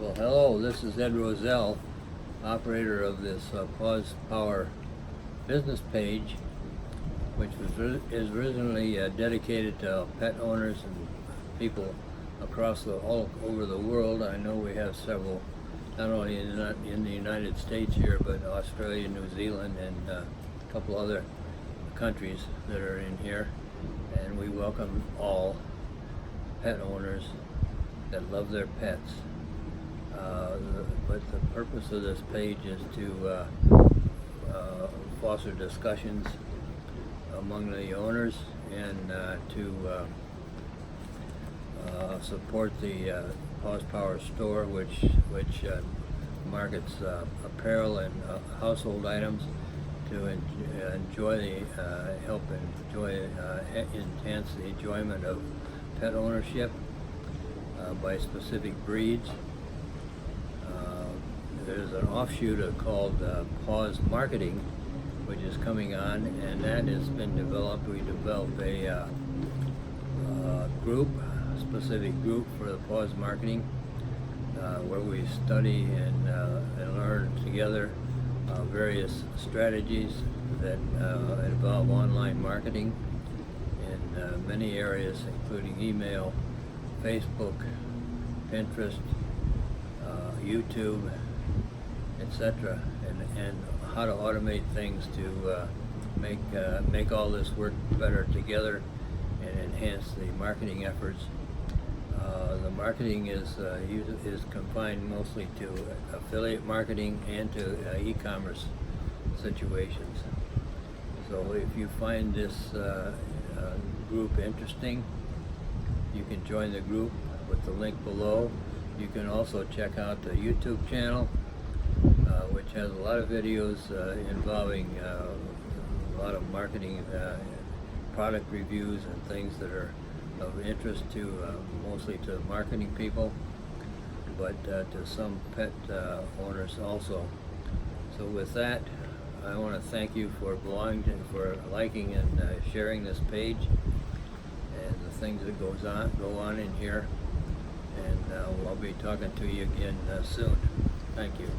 Well, hello, this is Ed Roselle, operator of this PawZPower business page, which is originally dedicated to pet owners and people across all over the world. I know we have several, not only in the United States here, but Australia, New Zealand, and a couple other countries that are in here. And we welcome all pet owners that love their pets. But the purpose of this page is to foster discussions among the owners and to support the PawZPower store, which markets apparel and household items to enhance the enjoyment of pet ownership by specific breeds. There's an offshoot called Paws Marketing, which is coming on, and that has been developed. We developed a specific group for the Paws Marketing, where we study and learn together various strategies that involve online marketing in many areas, including email, Facebook, Pinterest, YouTube, etc., and how to automate things to make all this work better together and enhance the marketing efforts. The marketing is confined mostly to affiliate marketing and to e-commerce situations. So if you find this group interesting, you can join the group with the link below. You can also check out the YouTube channel, which has a lot of videos involving a lot of marketing, product reviews and things that are of interest to mostly to marketing people, but to some pet owners also. So with that, I want to thank you for liking and sharing this page and the things that go on in here. And I'll be talking to you again soon. Thank you.